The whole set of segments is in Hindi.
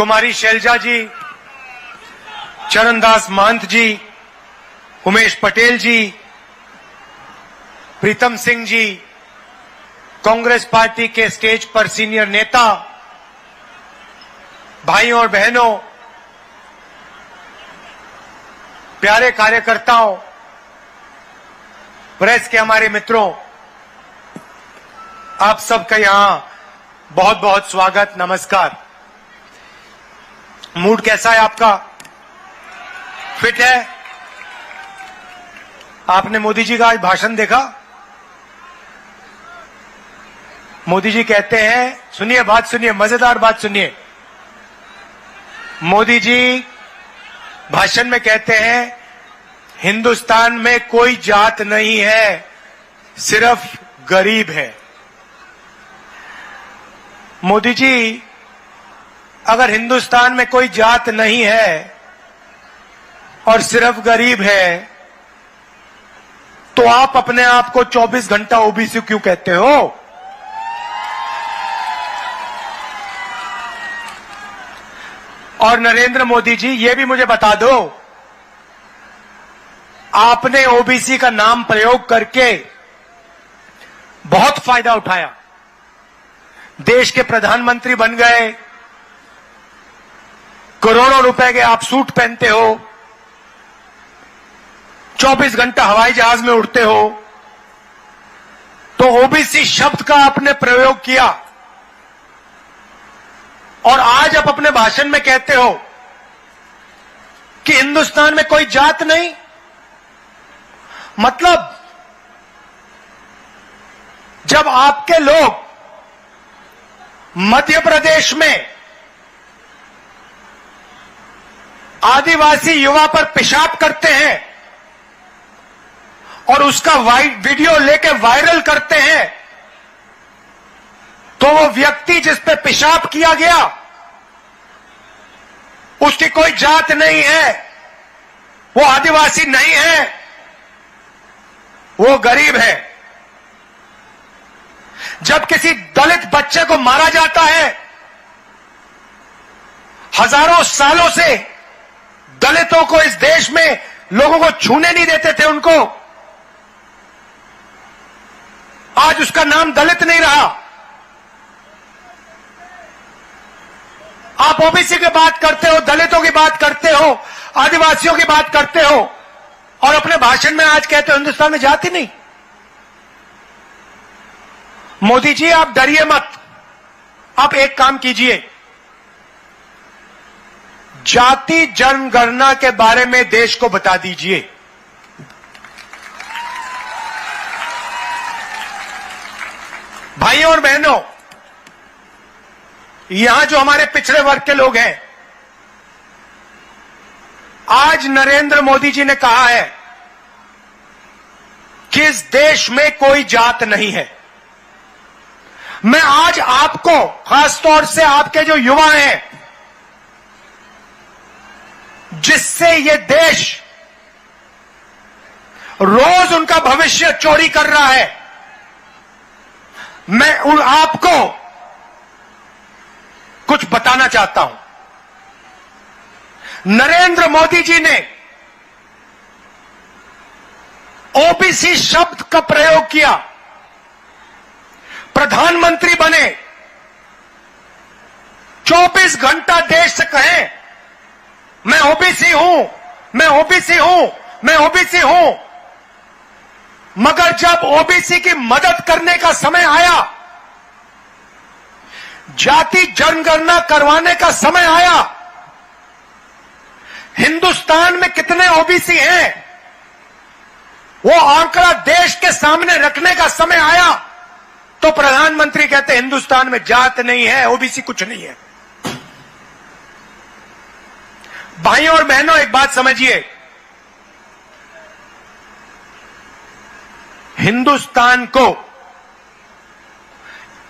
कुमारी शैलजा जी, चरणदास महंत जी, उमेश पटेल जी, प्रीतम सिंह जी, कांग्रेस पार्टी के स्टेज पर सीनियर नेता, भाइयों और बहनों, प्यारे कार्यकर्ताओं, प्रेस के हमारे मित्रों, आप सबका यहां बहुत बहुत स्वागत, नमस्कार। मूड कैसा है आपका? फिट है? आपने मोदी जी का आज भाषण देखा? मोदी जी कहते हैं, सुनिए बात, सुनिए, मजेदार बात सुनिए। मोदी जी भाषण में कहते हैं, हिंदुस्तान में कोई जात नहीं है, सिर्फ गरीब है। मोदी जी, अगर हिंदुस्तान में कोई जात नहीं है और सिर्फ गरीब है, तो आप अपने आप को 24 घंटा ओबीसी क्यों कहते हो? और नरेंद्र मोदी जी, ये भी मुझे बता दो, आपने ओबीसी का नाम प्रयोग करके बहुत फायदा उठाया, देश के प्रधानमंत्री बन गए, करोड़ों रुपए के आप सूट पहनते हो, 24 घंटा हवाई जहाज में उड़ते हो, तो ओबीसी शब्द का आपने प्रयोग किया और आज आप अपने भाषण में कहते हो कि हिंदुस्तान में कोई जात नहीं। मतलब जब आपके लोग मध्य प्रदेश में आदिवासी युवा पर पेशाब करते हैं और उसका वीडियो लेके वायरल करते हैं, तो वो व्यक्ति जिस पे पेशाब किया गया, उसकी कोई जात नहीं है, वो आदिवासी नहीं है, वो गरीब है। जब किसी दलित बच्चे को मारा जाता है, हजारों सालों से दलितों को इस देश में लोगों को छूने नहीं देते थे उनको, आज उसका नाम दलित नहीं रहा। आप ओबीसी की बात करते हो, दलितों की बात करते हो, आदिवासियों की बात करते हो और अपने भाषण में आज कहते हो हिंदुस्तान में जाति नहीं। मोदी जी, आप डरिए मत, आप एक काम कीजिए, जाति जनगणना के बारे में देश को बता दीजिए। भाइयों और बहनों, यहां जो हमारे पिछड़े वर्ग के लोग हैं, आज नरेंद्र मोदी जी ने कहा है कि इस देश में कोई जात नहीं है। मैं आज आपको, खासतौर से आपके जो युवा हैं, जिससे ये देश रोज उनका भविष्य चोरी कर रहा है, मैं आपको कुछ बताना चाहता हूं। नरेंद्र मोदी जी ने ओबीसी शब्द का प्रयोग किया, प्रधानमंत्री बने, 24 घंटा देश से कहें मैं ओबीसी हूं, मैं ओबीसी हूं, मैं ओबीसी हूं, मगर जब ओबीसी की मदद करने का समय आया, जाति जनगणना करवाने का समय आया, हिंदुस्तान में कितने ओबीसी हैं वो आंकड़ा देश के सामने रखने का समय आया, तो प्रधानमंत्री कहते हिंदुस्तान में जात नहीं है, ओबीसी कुछ नहीं है। भाइयों और बहनों, एक बात समझिए, हिंदुस्तान को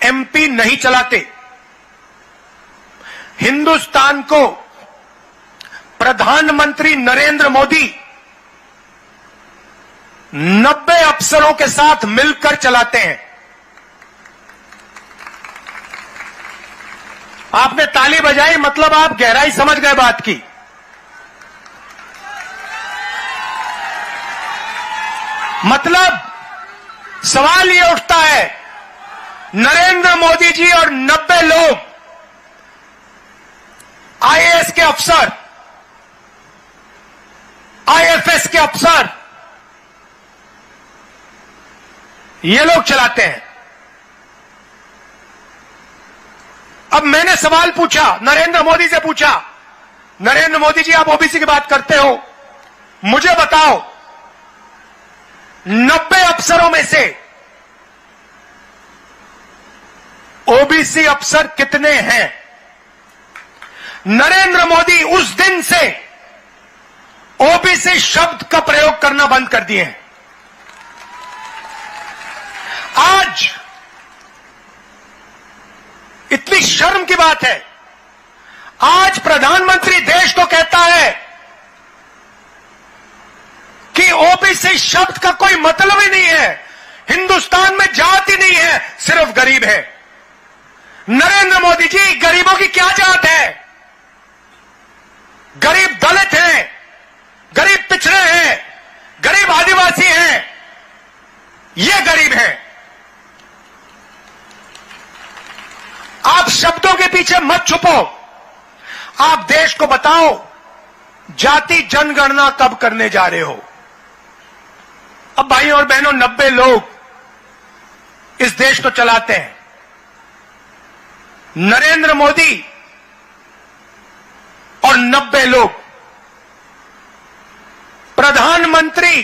एमपी नहीं चलाते, हिंदुस्तान को प्रधानमंत्री नरेंद्र मोदी 90 अफसरों के साथ मिलकर चलाते हैं। आपने ताली बजाई, मतलब आप गहराई समझ गए बात की। मतलब सवाल ये उठता है, नरेंद्र मोदी जी और 90 लोग आईएएस के अफसर, आईएफएस के अफसर, ये लोग चलाते हैं। अब मैंने सवाल पूछा, नरेंद्र मोदी से पूछा, नरेंद्र मोदी जी आप ओबीसी की बात करते हो, मुझे बताओ 90 अफसरों में से ओबीसी अफसर कितने हैं? नरेंद्र मोदी उस दिन से ओबीसी शब्द का प्रयोग करना बंद कर दिए हैं। आज इतनी शर्म की बात है, आज प्रधानमंत्री देश को कहता है कि ओबीसी शब्द का कोई मतलब ही नहीं है, हिंदुस्तान में जाति नहीं है, सिर्फ गरीब है। नरेंद्र मोदी जी, गरीबों की क्या जात है? गरीब दलित हैं, गरीब पिछड़े हैं, गरीब आदिवासी हैं, ये गरीब हैं। आप शब्दों के पीछे मत छुपो, आप देश को बताओ जाति जनगणना कब करने जा रहे हो। अब भाइयों और बहनों, 90 लोग इस देश को चलाते हैं। नरेंद्र मोदी और 90 लोग, प्रधानमंत्री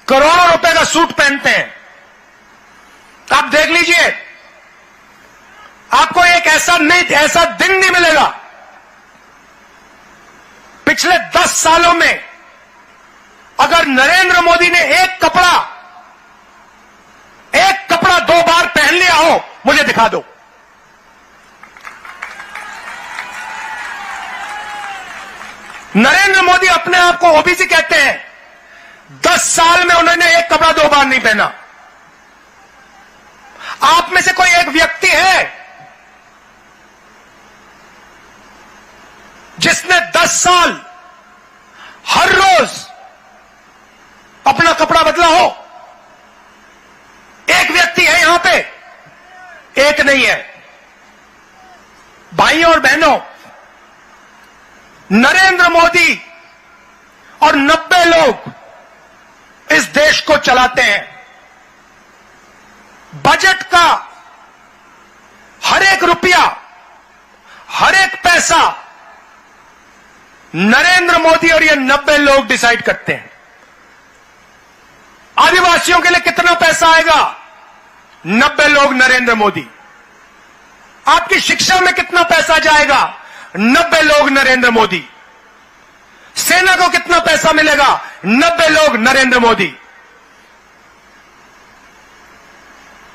करोड़ों रुपए का सूट पहनते हैं। आप देख लीजिए, आपको एक ऐसा दिन नहीं मिलेगा पिछले 10 सालों में अगर नरेंद्र मोदी ने एक कपड़ा 2 बार पहन लिया हो, मुझे दिखा दो। नरेंद्र मोदी अपने आप को ओबीसी कहते हैं, 10 साल में उन्होंने एक कपड़ा 2 बार नहीं पहना। आप में से कोई एक व्यक्ति है जिसने 10 साल हर रोज अपना कपड़ा बदला हो? एक व्यक्ति है यहां पे? एक नहीं है। भाइयों और बहनों, नरेंद्र मोदी और 90 लोग इस देश को चलाते हैं। बजट का हर एक रुपया, हर एक पैसा नरेंद्र मोदी और ये 90 लोग डिसाइड करते हैं। आदिवासियों के लिए कितना पैसा आएगा? 90 लोग, नरेंद्र मोदी। आपकी शिक्षा में कितना पैसा जाएगा? 90 लोग, नरेंद्र मोदी। सेना को कितना पैसा मिलेगा? 90 लोग, नरेंद्र मोदी।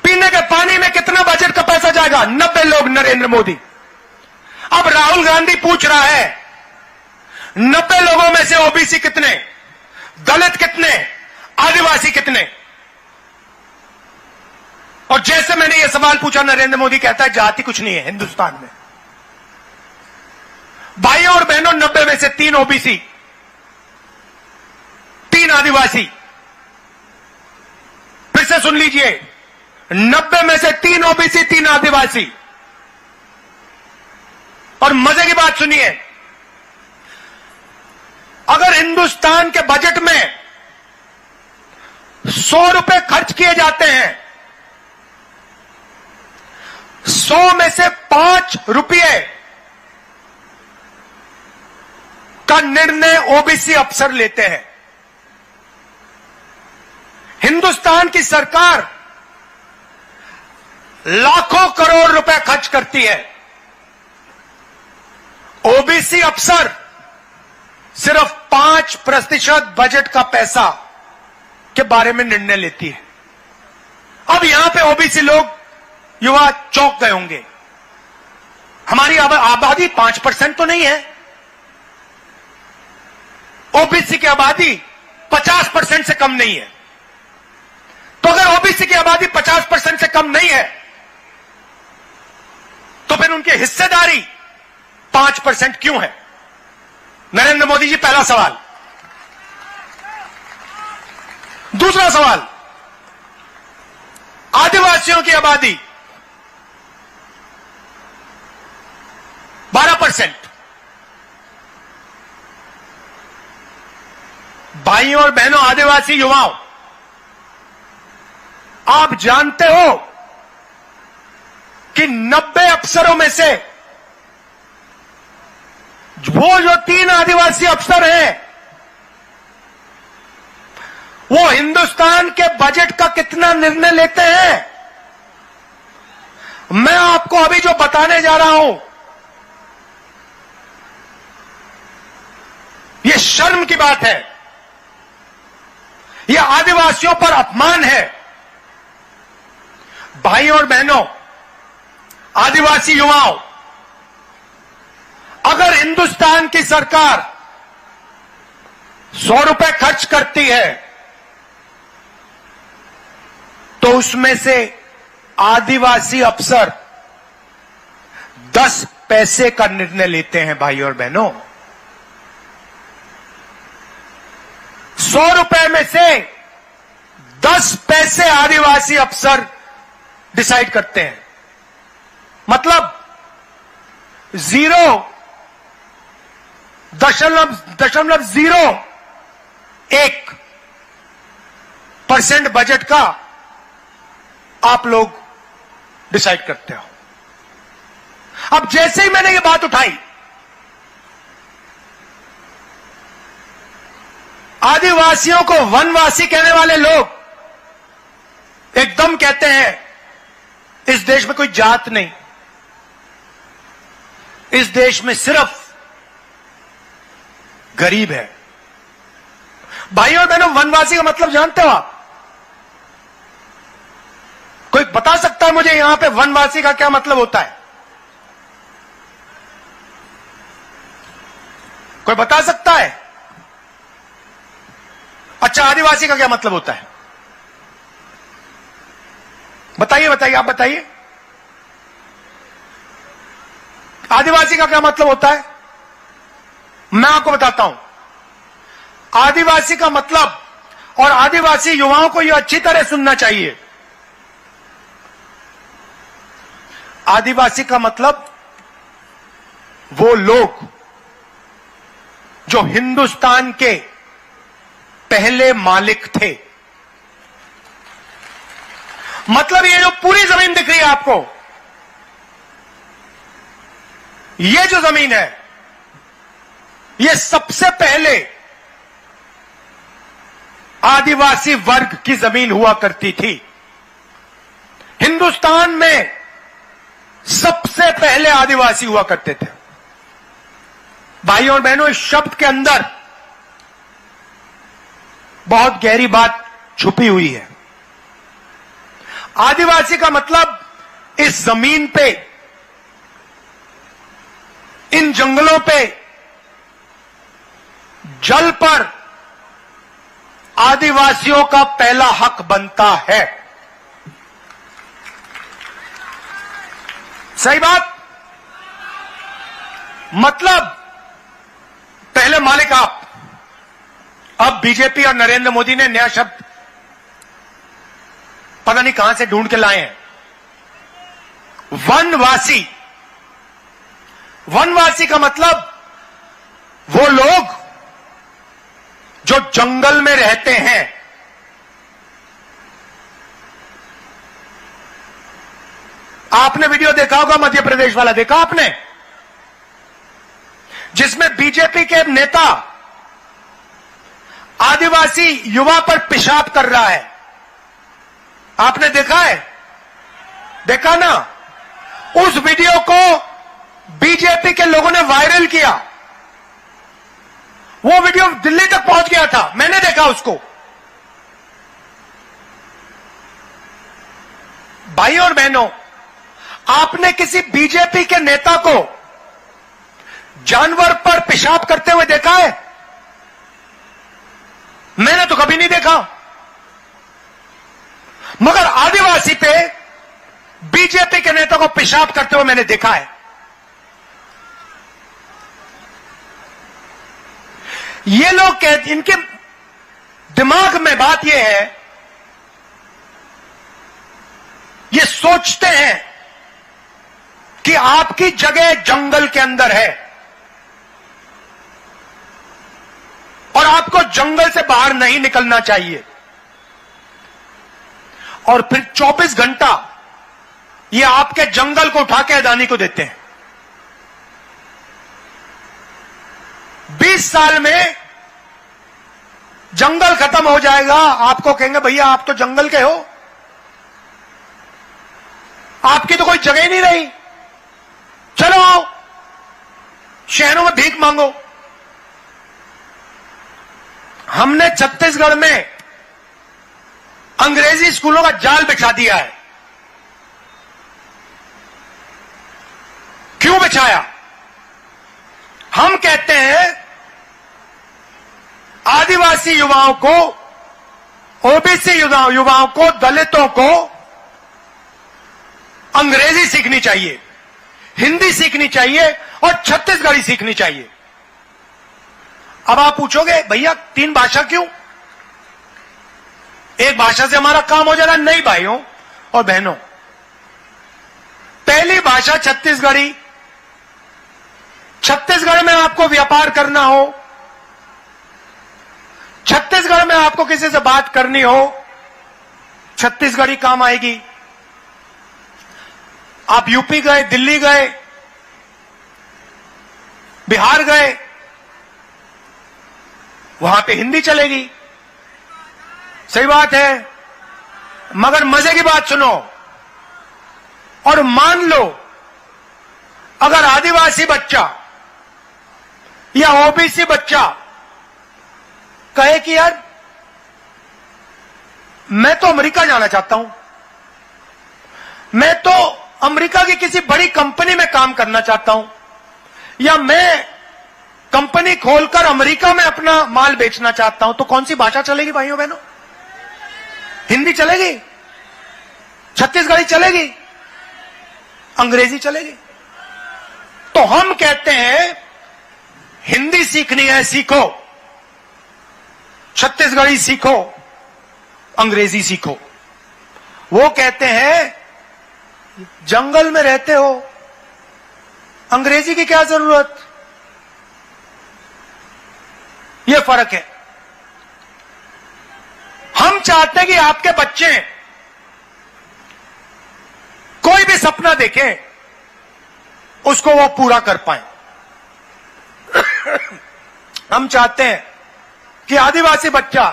पीने के पानी में कितना बजट का पैसा जाएगा? 90 लोग, नरेंद्र मोदी। अब राहुल गांधी पूछ रहा है 90 लोगों में से ओबीसी कितने, दलित कितने, आदिवासी कितने? और जैसे मैंने यह सवाल पूछा, नरेंद्र मोदी कहता है जाति कुछ नहीं है हिंदुस्तान में। भाइयों और बहनों, 90 में से 3 ओबीसी, 3 आदिवासी। फिर से सुन लीजिए, 90 में से 3 ओबीसी, 3 आदिवासी। और मजे की बात सुनिए, अगर हिंदुस्तान के बजट में 100 रुपए खर्च किए जाते हैं, 100 में से 5 रुपये का निर्णय ओबीसी अफसर लेते हैं। हिंदुस्तान की सरकार लाखों करोड़ रुपए खर्च करती है, ओबीसी अफसर सिर्फ 5% बजट का पैसा के बारे में निर्णय लेती है। अब यहां पे ओबीसी लोग, युवा चौंक गए होंगे, हमारी आबादी 5% तो नहीं है। ओबीसी की आबादी 50% से कम नहीं है। तो अगर ओबीसी की आबादी 50% से कम नहीं है, तो फिर उनकी हिस्सेदारी 5% क्यों है? नरेंद्र मोदी जी, पहला सवाल। दूसरा सवाल, आदिवासियों की आबादी 12%। भाइयों और बहनों, आदिवासी युवाओं, आप जानते हो कि 90 अफसरों में से वो जो 3 आदिवासी अफसर हैं, वो हिंदुस्तान के बजट का कितना निर्णय लेते हैं? मैं आपको अभी जो बताने जा रहा हूं, यह शर्म की बात है, यह आदिवासियों पर अपमान है। भाइयों और बहनों, आदिवासी युवाओं, अगर हिंदुस्तान की सरकार 100 रुपए खर्च करती है तो उसमें से आदिवासी अफसर 10 पैसे का निर्णय लेते हैं। भाइयों और बहनों, 100 रुपए में से 10 पैसे आदिवासी अफसर डिसाइड करते हैं। मतलब 0.01% बजट का आप लोग डिसाइड करते हो। अब जैसे ही मैंने ये बात उठाई, आदिवासियों को वनवासी कहने वाले लोग एकदम कहते हैं इस देश में कोई जात नहीं, इस देश में सिर्फ गरीब है। भाइयों और बहनों, वनवासी का मतलब जानते हो आप? कोई बता सकता है मुझे यहां पे वनवासी का क्या मतलब होता है? कोई बता सकता है? अच्छा, आदिवासी का क्या मतलब होता है? बताइए बताइए, आप बताइए, आदिवासी का क्या मतलब होता है? मैं आपको बताता हूं। आदिवासी का मतलब, और आदिवासी युवाओं को यह अच्छी तरह सुनना चाहिए, आदिवासी का मतलब वो लोग जो हिंदुस्तान के पहले मालिक थे। मतलब ये जो पूरी जमीन दिख रही है आपको, ये जो जमीन है, ये सबसे पहले आदिवासी वर्ग की जमीन हुआ करती थी। हिंदुस्तान में सबसे पहले आदिवासी हुआ करते थे। भाइयों और बहनों, इस शब्द के अंदर बहुत गहरी बात छुपी हुई है। आदिवासी का मतलब इस जमीन पे, इन जंगलों पे, जल पर आदिवासियों का पहला हक बनता है। सही बात? मतलब पहले मालिक आप। अब बीजेपी और नरेंद्र मोदी ने नया शब्द पता नहीं कहां से ढूंढ के लाए हैं, वनवासी। वनवासी का मतलब वो लोग जो जंगल में रहते हैं। आपने वीडियो देखा होगा, मध्य प्रदेश वाला देखा आपने, जिसमें बीजेपी के नेता आदिवासी युवा पर पेशाब कर रहा है। आपने देखा है? देखा ना? उस वीडियो को बीजेपी के लोगों ने वायरल किया। वो वीडियो दिल्ली तक पहुंच गया था, मैंने देखा उसको। भाइयों और बहनों, आपने किसी बीजेपी के नेता को जानवर पर पेशाब करते हुए देखा है? मैंने तो कभी नहीं देखा। मगर आदिवासी पे बीजेपी के नेता को पेशाब करते हुए मैंने देखा है। ये लोग कहते, इनके दिमाग में बात यह है, ये सोचते हैं कि आपकी जगह जंगल के अंदर है और आपको जंगल से बाहर नहीं निकलना चाहिए, और फिर 24 घंटा ये आपके जंगल को उठा के अदानी को देते हैं। 20 साल में जंगल खत्म हो जाएगा, आपको कहेंगे भैया आप तो जंगल के हो, आपकी तो कोई जगह ही नहीं रही, चलो आओ शहरों में भीख मांगो। हमने छत्तीसगढ़ में अंग्रेजी स्कूलों का जाल बिछा दिया है। क्यों बिछाया? हम कहते हैं आदिवासी युवाओं को, ओबीसी युवाओं को, दलितों को अंग्रेजी सीखनी चाहिए, हिंदी सीखनी चाहिए और छत्तीसगढ़ी सीखनी चाहिए। अब आप पूछोगे भैया 3 भाषा क्यों? एक भाषा से हमारा काम हो जाएगा? नहीं भाइयों और बहनों, पहली भाषा छत्तीसगढ़ी। छत्तीसगढ़ में आपको व्यापार करना हो, छत्तीसगढ़ में आपको किसी से बात करनी हो, छत्तीसगढ़ी काम आएगी। आप यूपी गए, दिल्ली गए, बिहार गए, वहां पे हिंदी चलेगी, सही बात है। मगर मजे की बात सुनो, और मान लो अगर आदिवासी बच्चा या ओबीसी बच्चा कहे कि यार मैं तो अमेरिका जाना चाहता हूं, मैं तो अमेरिका की किसी बड़ी कंपनी में काम करना चाहता हूं, या मैं कंपनी खोलकर अमेरिका में अपना माल बेचना चाहता हूं, तो कौन सी भाषा चलेगी भाइयों बहनों? हिंदी चलेगी? छत्तीसगढ़ी चलेगी? अंग्रेजी चलेगी? तो हम कहते हैं हिंदी सीखनी है, सीखो, छत्तीसगढ़ी सीखो, अंग्रेजी सीखो। वो कहते हैं जंगल में रहते हो, अंग्रेजी की क्या जरूरत? ये फर्क है। हम चाहते हैं कि आपके बच्चे कोई भी सपना देखें, उसको वो पूरा कर पाए। हम चाहते हैं कि आदिवासी बच्चा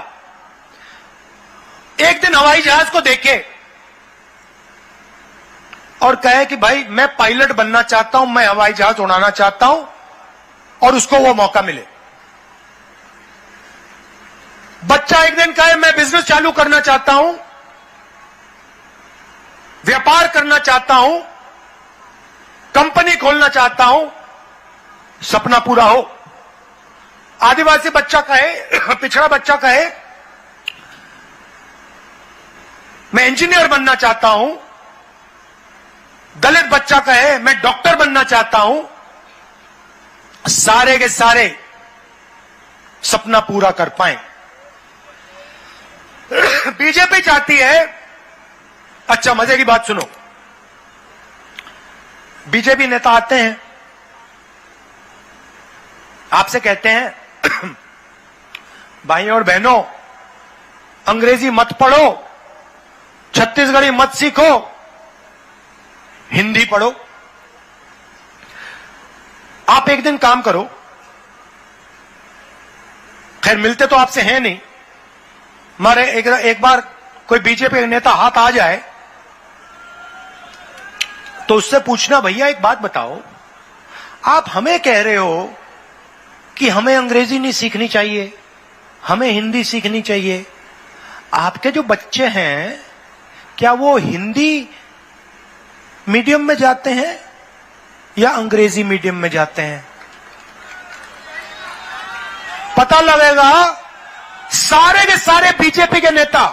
एक दिन हवाई जहाज को देखे और कहे कि भाई मैं पायलट बनना चाहता हूं, मैं हवाई जहाज उड़ाना चाहता हूं, और उसको वो मौका मिले। बच्चा एक दिन कहे मैं बिजनेस चालू करना चाहता हूं, व्यापार करना चाहता हूं, कंपनी खोलना चाहता हूं, सपना पूरा हो। आदिवासी बच्चा कहे, पिछड़ा बच्चा कहे मैं इंजीनियर बनना चाहता हूं, दलित बच्चा कहे मैं डॉक्टर बनना चाहता हूं, सारे के सारे सपना पूरा कर पाए। बीजेपी चाहती है, अच्छा मजे की बात सुनो, बीजेपी नेता आते हैं, आपसे कहते हैं भाइयों और बहनों अंग्रेजी मत पढ़ो, छत्तीसगढ़ी मत सीखो, हिंदी पढ़ो। आप एक दिन काम करो, खैर मिलते तो आपसे हैं नहीं, हमारे एक बार कोई बीजेपी नेता हाथ आ जाए तो उससे पूछना भैया एक बात बताओ, आप हमें कह रहे हो कि हमें अंग्रेजी नहीं सीखनी चाहिए, हमें हिंदी सीखनी चाहिए, आपके जो बच्चे हैं क्या वो हिंदी मीडियम में जाते हैं या अंग्रेजी मीडियम में जाते हैं? पता लगेगा सारे के सारे बीजेपी के नेता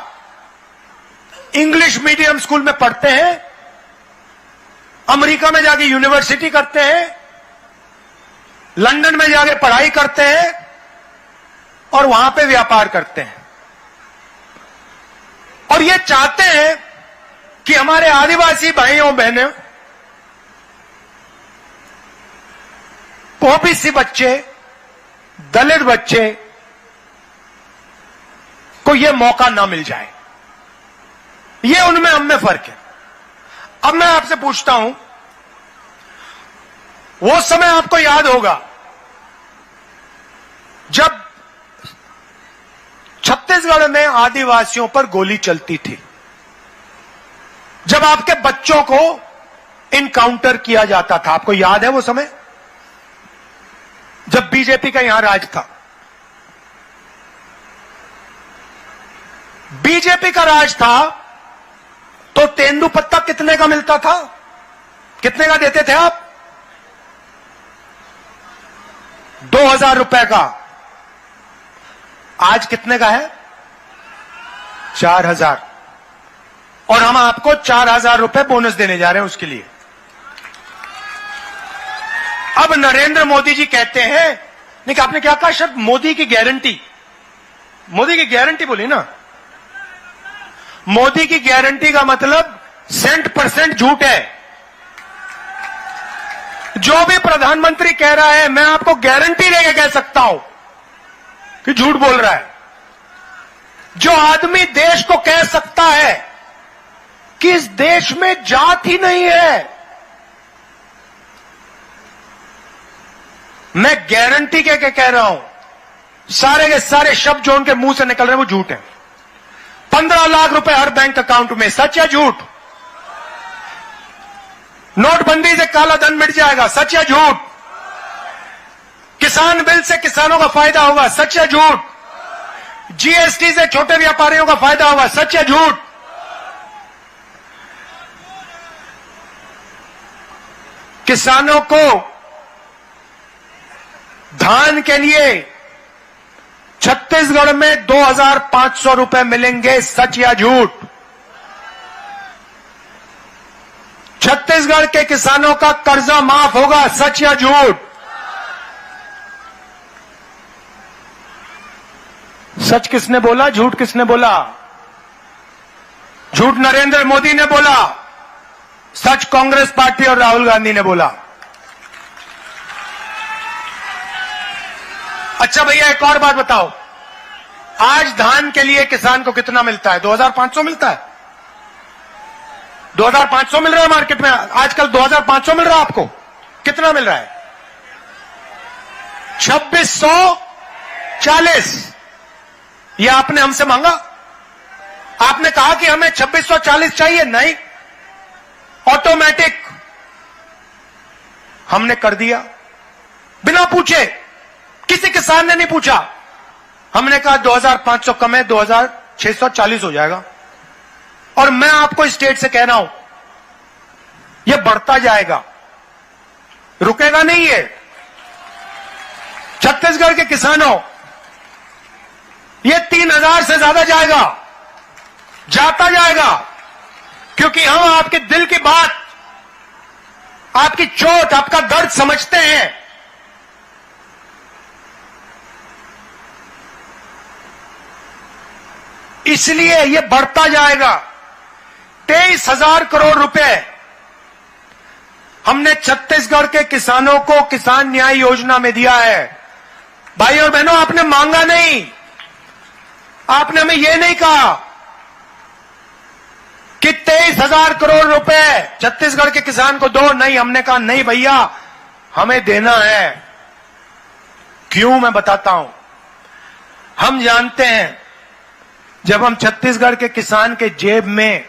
इंग्लिश मीडियम स्कूल में पढ़ते हैं, अमेरिका में जाके यूनिवर्सिटी करते हैं, लंदन में जाके पढ़ाई करते हैं, और वहां पे व्यापार करते हैं, और ये चाहते हैं कि हमारे आदिवासी भाइयों बहनों, ओबीसी बच्चे, दलित बच्चे को यह मौका ना मिल जाए। ये उनमें हम में फर्क है। अब मैं आपसे पूछता हूं, वो समय आपको याद होगा जब छत्तीसगढ़ में आदिवासियों पर गोली चलती थी, जब आपके बच्चों को इनकाउंटर किया जाता था। आपको याद है वो समय जब बीजेपी का यहां राज था? बीजेपी का राज था तो तेंदुपत्ता कितने का मिलता था? कितने का देते थे आप? 2000 रुपए का। आज कितने का है? 4000। और हम आपको 4000 रुपए बोनस देने जा रहे हैं उसके लिए। अब नरेंद्र मोदी जी कहते हैं, नहीं आपने क्या कहा शब्द? मोदी की गारंटी। मोदी की गारंटी बोली ना। मोदी की गारंटी का मतलब 100% झूठ है। जो भी प्रधानमंत्री कह रहा है, मैं आपको गारंटी लेके कह सकता हूं कि झूठ बोल रहा है। जो आदमी देश को कह सकता है कि इस देश में जात ही नहीं है, मैं गारंटी के कह रहा हूं, सारे के सारे शब्द जो उनके मुंह से निकल रहे हैं वो झूठ है। 15 लाख रुपए हर बैंक अकाउंट में, सच या झूठ? नोटबंदी से काला धन मिट जाएगा, सच या झूठ? किसान बिल से किसानों का फायदा होगा, सच या झूठ? जीएसटी से छोटे व्यापारियों का फायदा होगा, सच या झूठ? किसानों को धान के लिए छत्तीसगढ़ में 2500 रुपए मिलेंगे, सच या झूठ? छत्तीसगढ़ के किसानों का कर्जा माफ होगा, सच या झूठ? सच किसने बोला, झूठ किसने बोला? झूठ नरेंद्र मोदी ने बोला, सच कांग्रेस पार्टी और राहुल गांधी ने बोला। अच्छा भैया, एक और बात बताओ, आज धान के लिए किसान को कितना मिलता है? 2500 मिलता है। 2500 मिल रहा है मार्केट में आजकल। 2500 मिल रहा है आपको? कितना मिल रहा है? 2640। यह आपने हमसे मांगा? आपने कहा कि हमें 2640 चाहिए? नहीं, ऑटोमेटिक हमने कर दिया, बिना पूछे। किसी किसान ने नहीं पूछा। हमने कहा 2500 कम है, 2640 हो जाएगा। और मैं आपको स्टेट से कह रहा हूं, यह बढ़ता जाएगा, रुकेगा नहीं है। छत्तीसगढ़ के किसानों, यह 3000 से ज्यादा जाएगा, जाता जाएगा, क्योंकि हम आपके दिल की बात, आपकी चोट, आपका दर्द समझते हैं। इसलिए यह बढ़ता जाएगा। 23,000 करोड़ रुपए हमने छत्तीसगढ़ के किसानों को किसान न्याय योजना में दिया है। भाई और बहनों, आपने मांगा नहीं, आपने हमें यह नहीं कहा कि 23,000 करोड़ रुपए छत्तीसगढ़ के किसान को दो। नहीं, हमने कहा नहीं भैया, हमें देना है। क्यों, मैं बताता हूं। हम जानते हैं, जब हम छत्तीसगढ़ के किसान के जेब में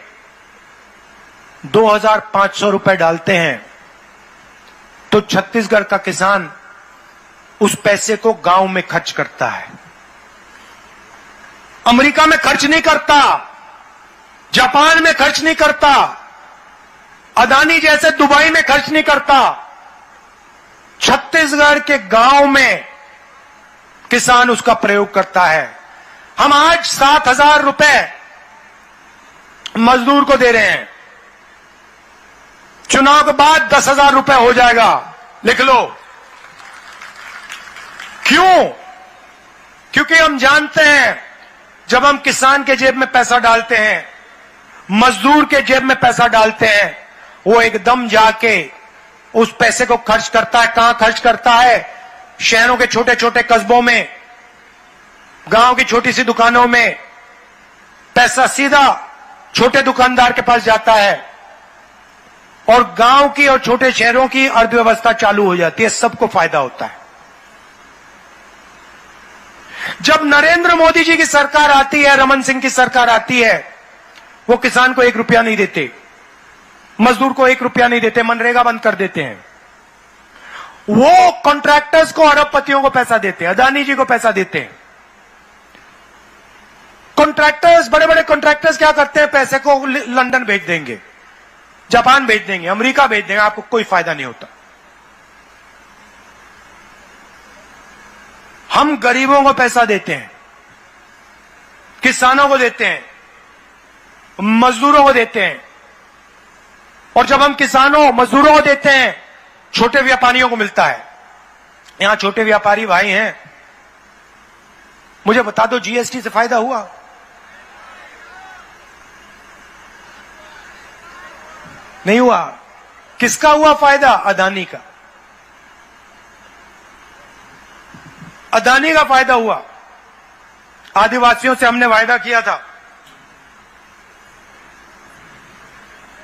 2500 रुपए डालते हैं, तो छत्तीसगढ़ का किसान उस पैसे को गांव में खर्च करता है। अमेरिका में खर्च नहीं करता, जापान में खर्च नहीं करता, अदानी जैसे दुबई में खर्च नहीं करता। छत्तीसगढ़ के गांव में किसान उसका प्रयोग करता है। हम आज 7,000 रुपए मजदूर को दे रहे हैं, चुनाव के बाद 10,000 रुपए हो जाएगा, लिख लो। क्यों? क्योंकि हम जानते हैं जब हम किसान के जेब में पैसा डालते हैं, मजदूर के जेब में पैसा डालते हैं, वो एकदम जाके उस पैसे को खर्च करता है। कहां खर्च करता है? शहरों के छोटे छोटे कस्बों में, गांव की छोटी सी दुकानों में। पैसा सीधा छोटे दुकानदार के पास जाता है और गांव की और छोटे शहरों की अर्थव्यवस्था चालू हो जाती है, सबको फायदा होता है। जब नरेंद्र मोदी जी की सरकार आती है, रमन सिंह की सरकार आती है, वो किसान को 1 रुपया नहीं देते, मजदूर को 1 रुपया नहीं देते, मनरेगा बंद कर देते हैं। वो कॉन्ट्रैक्टर्स को, अरबपतियों को पैसा देते हैं, अदानी जी को पैसा देते हैं। कॉन्ट्रैक्टर्स, बड़े बड़े कॉन्ट्रैक्टर्स क्या करते हैं? पैसे को लंदन भेज देंगे, जापान भेज देंगे, अमेरिका भेज देंगे, आपको कोई फायदा नहीं होता। हम गरीबों को पैसा देते हैं, किसानों को देते हैं, मजदूरों को देते हैं। और जब हम किसानों, मजदूरों को देते हैं, छोटे व्यापारियों को मिलता है। यहां छोटे व्यापारी भाई हैं, मुझे बता दो, जीएसटी से फायदा हुआ? नहीं हुआ। किसका हुआ फायदा? अदानी का। अदानी का फायदा हुआ। आदिवासियों से हमने वायदा किया था,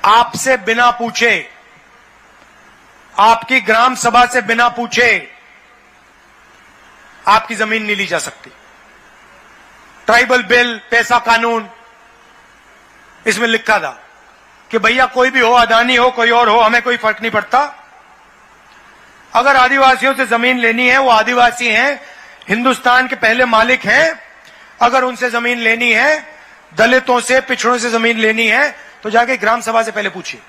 आपसे बिना पूछे, आपकी ग्राम सभा से बिना पूछे आपकी जमीन नहीं ली जा सकती। ट्राइबल बिल, पैसा कानून, इसमें लिखा था कि भैया कोई भी हो, अदानी हो, कोई और हो, हमें कोई फर्क नहीं पड़ता। अगर आदिवासियों से जमीन लेनी है, वो आदिवासी हैं, हिंदुस्तान के पहले मालिक हैं। अगर उनसे जमीन लेनी है, दलितों से, पिछड़ों से जमीन लेनी है, तो जाके ग्राम सभा से पहले पूछिए।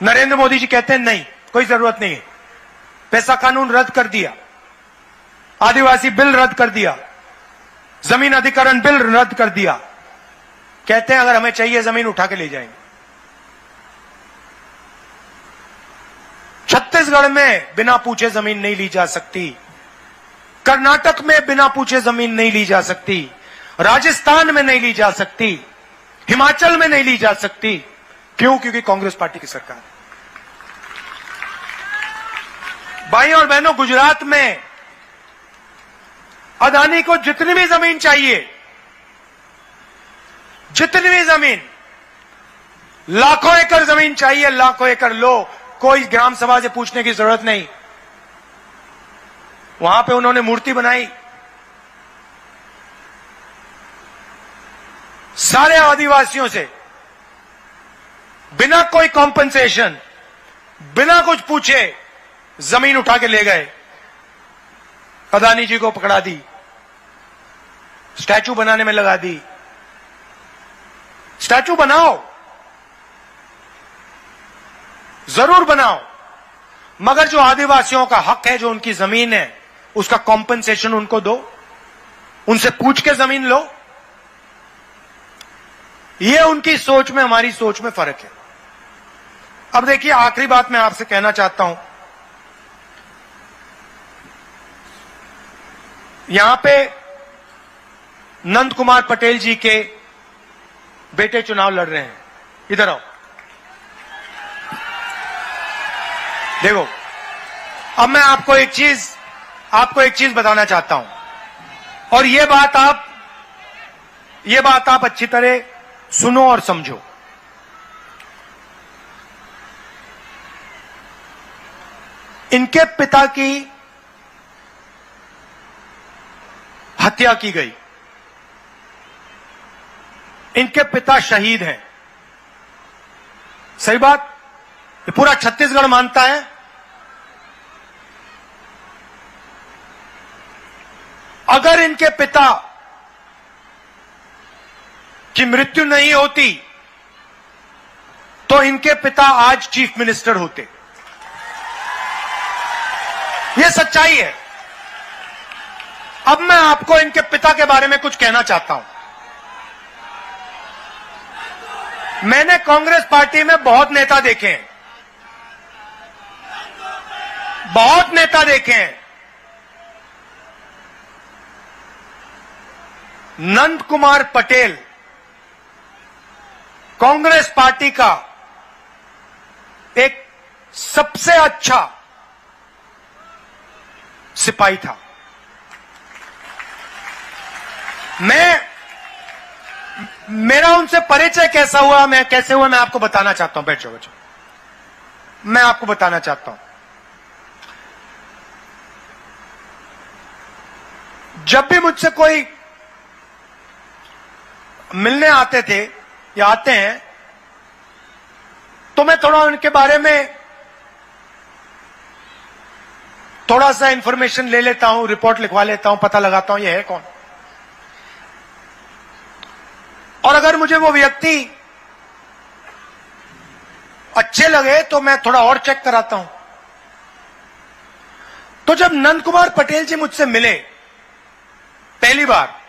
नरेंद्र मोदी जी कहते हैं नहीं, कोई जरूरत नहीं है। पैसा कानून रद्द कर दिया, आदिवासी बिल रद्द कर दिया, जमीन अधिग्रहण बिल रद्द कर दिया। कहते हैं अगर हमें चाहिए जमीन उठा के ले जाएंगे। छत्तीसगढ़ में बिना पूछे जमीन नहीं ली जा सकती, कर्नाटक में बिना पूछे जमीन नहीं ली जा सकती, राजस्थान में नहीं ली जा सकती, हिमाचल में नहीं ली जा सकती। क्यों? क्योंकि कांग्रेस पार्टी की सरकार है। भाई और बहनों, गुजरात में अदानी को जितनी भी जमीन चाहिए, जितनी भी जमीन, लाखों एकड़ जमीन चाहिए, लाखों एकड़ लो, कोई ग्राम सभा से पूछने की जरूरत नहीं। वहां पे उन्होंने मूर्ति बनाई, सारे आदिवासियों से बिना कोई कॉम्पनसेशन, बिना कुछ पूछे जमीन उठा के ले गए। अदानी जी को पकड़ा दी, स्टैचू बनाने में लगा दी। स्टैचू बनाओ, जरूर बनाओ, मगर जो आदिवासियों का हक है, जो उनकी जमीन है, उसका कॉम्पनसेशन उनको दो, उनसे पूछ के जमीन लो। ये उनकी सोच में, हमारी सोच में फर्क है। अब देखिए, आखिरी बात मैं आपसे कहना चाहता हूं, यहां पे नंद कुमार पटेल जी के बेटे चुनाव लड़ रहे हैं। इधर आओ, देखो। अब मैं आपको एक चीज बताना चाहता हूं, और ये बात आप अच्छी तरह सुनो और समझो। इनके पिता की हत्या की गई, इनके पिता शहीद हैं, सही बात, ये पूरा छत्तीसगढ़ मानता है। अगर इनके पिता की मृत्यु नहीं होती तो इनके पिता आज चीफ मिनिस्टर होते। यह सच्चाई है। अब मैं आपको इनके पिता के बारे में कुछ कहना चाहता हूं। मैंने कांग्रेस पार्टी में बहुत नेता देखे हैं, बहुत नेता देखे हैं, नंद कुमार पटेल कांग्रेस पार्टी का एक सबसे अच्छा सिपाही था। मेरा उनसे परिचय कैसे हुआ मैं आपको बताना चाहता हूं। बैठो बैठो, मैं आपको बताना चाहता हूं। जब भी मुझसे कोई मिलने आते थे या आते हैं तो मैं थोड़ा उनके बारे में थोड़ा सा इंफॉर्मेशन ले लेता हूं, रिपोर्ट लिखवा लेता हूं, पता लगाता हूं ये है कौन। और अगर मुझे वो व्यक्ति अच्छे लगे तो मैं थोड़ा और चेक कराता हूं। तो जब नंद कुमार पटेल जी मुझसे मिले पहली बार,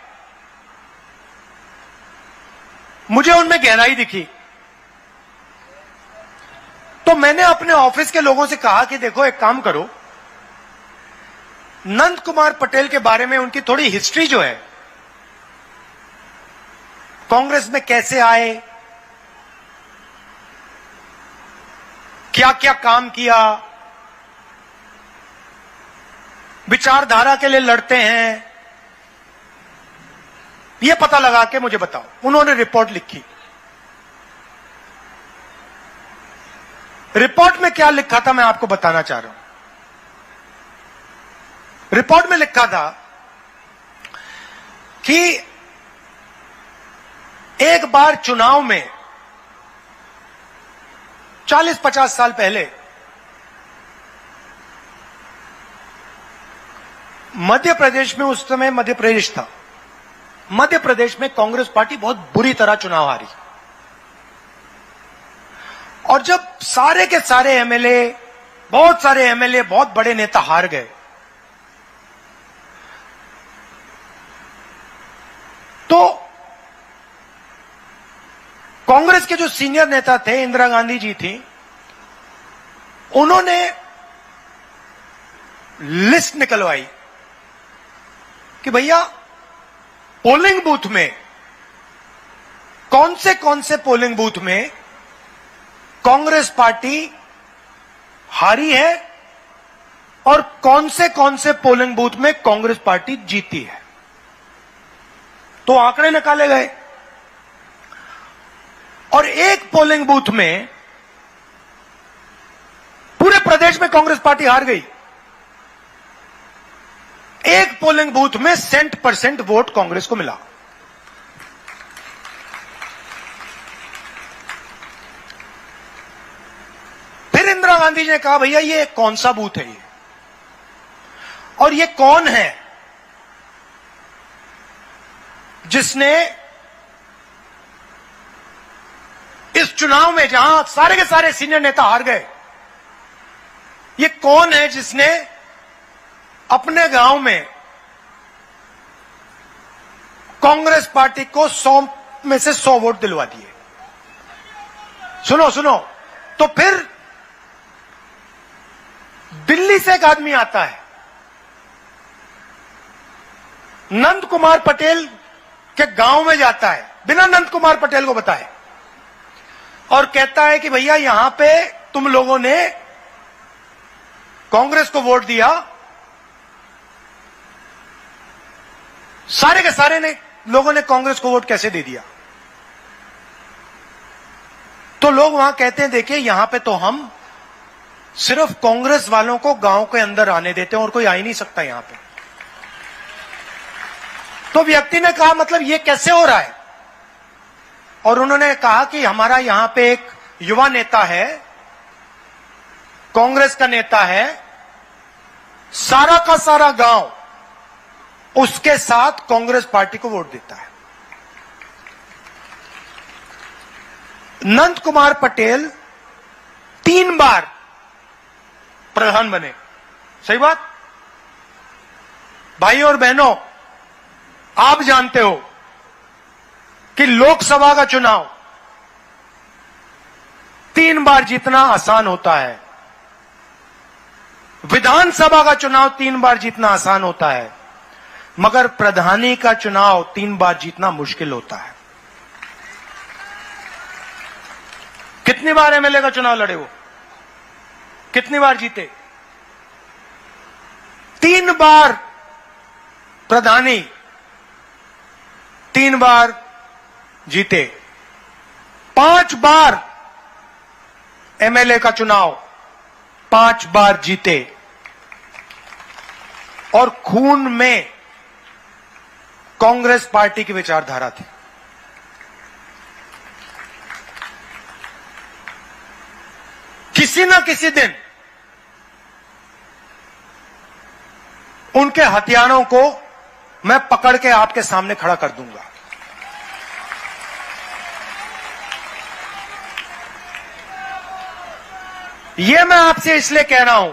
मुझे उनमें गहराई दिखी। तो मैंने अपने ऑफिस के लोगों से कहा कि देखो एक काम करो, नंद कुमार पटेल के बारे में उनकी थोड़ी हिस्ट्री जो है, कांग्रेस में कैसे आए, क्या क्या काम किया, विचारधारा के लिए लड़ते हैं, यह पता लगा के मुझे बताओ। उन्होंने रिपोर्ट लिखी। रिपोर्ट में क्या लिखा था मैं आपको बताना चाह रहा हूं। रिपोर्ट में लिखा था कि एक बार चुनाव में 40-50 साल पहले मध्य प्रदेश में, उस समय मध्य प्रदेश था, मध्य प्रदेश में कांग्रेस पार्टी बहुत बुरी तरह चुनाव हारी। और जब सारे के सारे एमएलए, बहुत सारे एमएलए, बहुत बड़े नेता हार गए, तो कांग्रेस के जो सीनियर नेता थे, इंदिरा गांधी जी थी, उन्होंने लिस्ट निकलवाई कि भैया पोलिंग बूथ में कौन से पोलिंग बूथ में कांग्रेस पार्टी हारी है और कौन से पोलिंग बूथ में कांग्रेस पार्टी जीती है। तो आंकड़े निकाले गए और एक पोलिंग बूथ में पूरे प्रदेश में कांग्रेस पार्टी हार गई। एक पोलिंग बूथ में 100% वोट कांग्रेस को मिला। फिर इंदिरा गांधी जी ने कहा भैया ये कौन सा बूथ है ये, और ये कौन है जिसने इस चुनाव में, जहां सारे के सारे सीनियर नेता हार गए, ये कौन है जिसने अपने गांव में कांग्रेस पार्टी को 100 में से 100 वोट दिलवा दिए। सुनो सुनो, तो फिर दिल्ली से एक आदमी आता है, नंद कुमार पटेल के गांव में जाता है बिना नंद कुमार पटेल को बताए, और कहता है कि भैया यहां पे तुम लोगों ने कांग्रेस को वोट दिया, सारे के सारे लोगों ने कांग्रेस को वोट कैसे दे दिया। तो लोग वहां कहते हैं देखिए यहां पे तो हम सिर्फ कांग्रेस वालों को गांव के अंदर आने देते हैं और कोई आ ही नहीं सकता यहां पे। तो व्यक्ति ने कहा मतलब ये कैसे हो रहा है, और उन्होंने कहा कि हमारा यहां पे एक युवा नेता है, कांग्रेस का नेता है, सारा का सारा गांव उसके साथ कांग्रेस पार्टी को वोट देता है। नंद कुमार पटेल 3 बार प्रधान बने। सही बात भाई और बहनों, आप जानते हो कि लोकसभा का चुनाव 3 बार जीतना आसान होता है, विधानसभा का चुनाव 3 बार जीतना आसान होता है, मगर प्रधानी का चुनाव 3 बार जीतना मुश्किल होता है। कितनी बार एमएलए का चुनाव लड़े वो? कितनी बार जीते? 3 बार प्रधानी, 3 बार जीते। 5 बार एमएलए का चुनाव, 5 बार जीते। और खून में कांग्रेस पार्टी की विचारधारा थी। किसी न किसी दिन उनके हथियारों को मैं पकड़ के आपके सामने खड़ा कर दूंगा। यह मैं आपसे इसलिए कह रहा हूं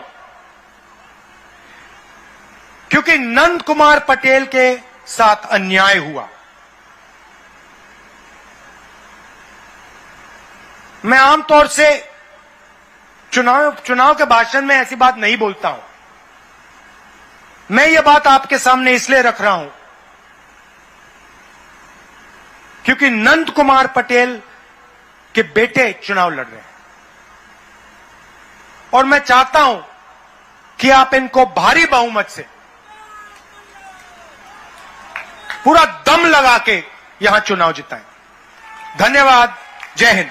क्योंकि नंद कुमार पटेल के साथ अन्याय हुआ। मैं आमतौर से चुनाव के भाषण में ऐसी बात नहीं बोलता हूं। मैं ये बात आपके सामने इसलिए रख रहा हूं क्योंकि नंद कुमार पटेल के बेटे चुनाव लड़ रहे हैं और मैं चाहता हूं कि आप इनको भारी बहुमत से पूरा दम लगा के यहां चुनाव जिताएं। धन्यवाद। जय हिंद।